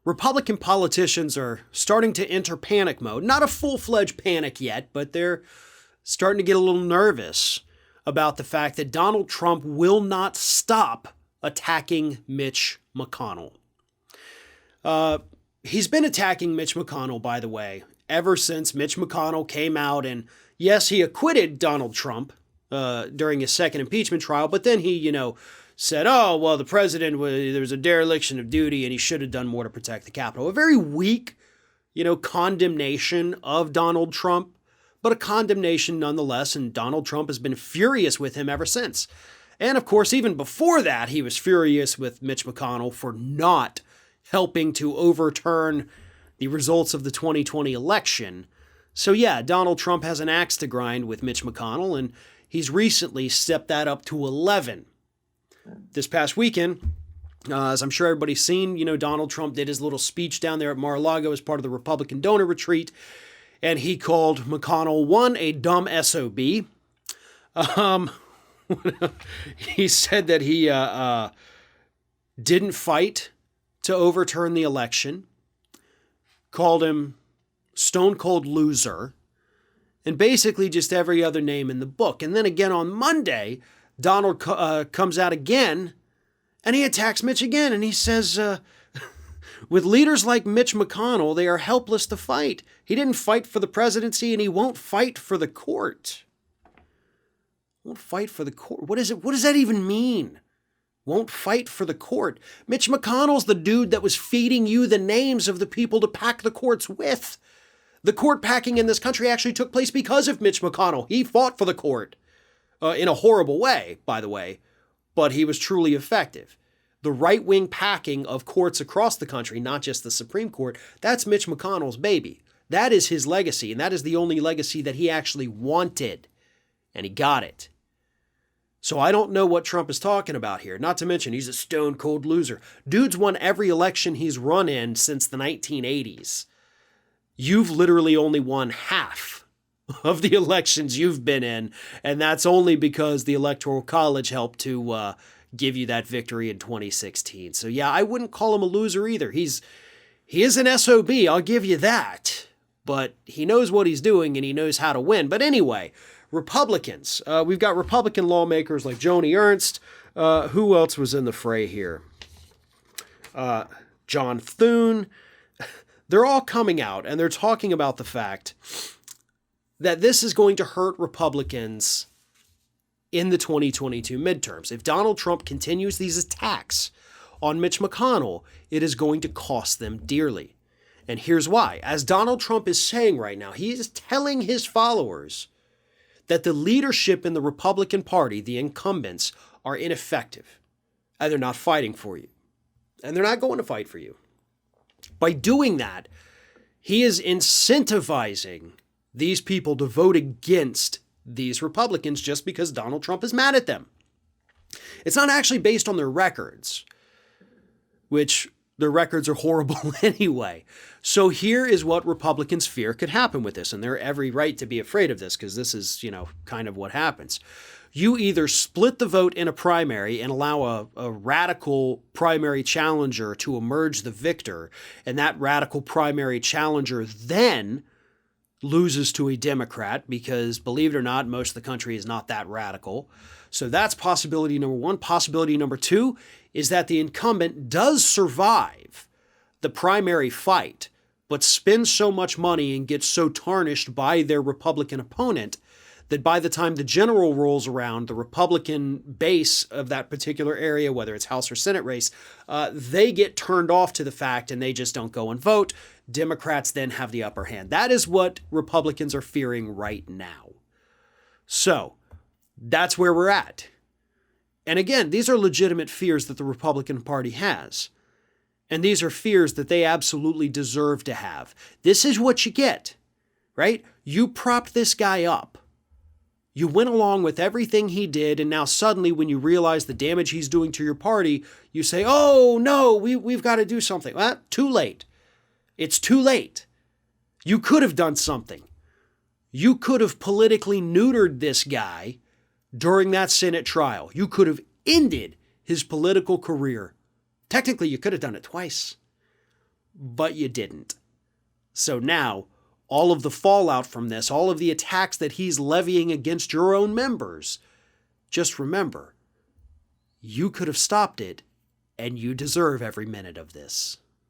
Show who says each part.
Speaker 1: Republican politicians are starting to enter panic mode. Not a full-fledged panic yet, but they're starting to get a little nervous about the fact that Donald Trump will not stop attacking Mitch McConnell. He's been attacking Mitch McConnell, by the way, ever since Mitch McConnell came out and, yes, he acquitted Donald Trump during his second impeachment trial, but then he, said, oh, well, the president, there was a dereliction of duty and he should have done more to protect the Capitol. A very weak, condemnation of Donald Trump, but a condemnation nonetheless, and Donald Trump has been furious with him ever since. And of course, even before that, he was furious with Mitch McConnell for not helping to overturn the results of the 2020 election. So yeah, Donald Trump has an axe to grind with Mitch McConnell, and he's recently stepped that up to 11. This past weekend, as I'm sure everybody's seen, Donald Trump did his little speech down there at Mar-a-Lago as part of the Republican donor retreat, and he called McConnell, one, a dumb SOB. He said that he didn't fight to overturn the election, called him stone cold loser, and basically just every other name in the book. And then again on Monday, Donald comes out again and he attacks Mitch again. And he says, with leaders like Mitch McConnell, they are helpless to fight. He didn't fight for the presidency and he won't fight for the court. Won't fight for the court. What is it? What does that even mean? Won't fight for the court. Mitch McConnell's the dude that was feeding you the names of the people to pack the courts with. The court packing in this country actually took place because of Mitch McConnell. He fought for the court in a horrible way, by the way, but he was truly effective. The right-wing packing of courts across the country, not just the Supreme Court, that's Mitch McConnell's baby. That is his legacy, and that is the only legacy that he actually wanted, and he got it. So I don't know what Trump is talking about here. Not to mention, he's a stone-cold loser. Dude's won every election he's run in since the 1980s. You've literally only won half of the elections you've been in, and that's only because the Electoral College helped to give you that victory in 2016. So yeah, I wouldn't call him a loser either. He is an SOB, I'll give you that. But he knows what he's doing and he knows how to win. But anyway, Republicans. We've got Republican lawmakers like Joni Ernst. Who else was in the fray here? John Thune. They're all coming out and they're talking about the fact that this is going to hurt Republicans in the 2022 midterms. If Donald Trump continues these attacks on Mitch McConnell, it is going to cost them dearly. And here's why. As Donald Trump is saying right now, he is telling his followers that the leadership in the Republican Party, the incumbents, are ineffective. And they're not fighting for you. And they're not going to fight for you. By doing that, he is incentivizing these people to vote against these Republicans just because Donald Trump is mad at them. It's not actually based on their records, which their records are horrible anyway. So here is what Republicans fear could happen with this, and they're every right to be afraid of this because this is, kind of what happens. You either split the vote in a primary and allow a radical primary challenger to emerge the victor, and that radical primary challenger then loses to a Democrat because, believe it or not, most of the country is not that radical. So that's possibility number one. Possibility number two is that the incumbent does survive the primary fight, but spends so much money and gets so tarnished by their Republican opponent that by the time the general rolls around, the Republican base of that particular area, whether it's House or Senate race, they get turned off to the fact and they just don't go and vote. Democrats then have the upper hand. That is what Republicans are fearing right now. So that's where we're at. And again, these are legitimate fears that the Republican Party has. And these are fears that they absolutely deserve to have. This is what you get, right? You propped this guy up. You went along with everything he did, and now suddenly when you realize the damage he's doing to your party, you say, oh, no, we've got to do something. Well, too late. It's too late. You could have done something. You could have politically neutered this guy during that Senate trial. You could have ended his political career. Technically, you could have done it twice. but you didn't. So now, all of the fallout from this, all of the attacks that he's levying against your own members, just remember, you could have stopped it, and you deserve every minute of this.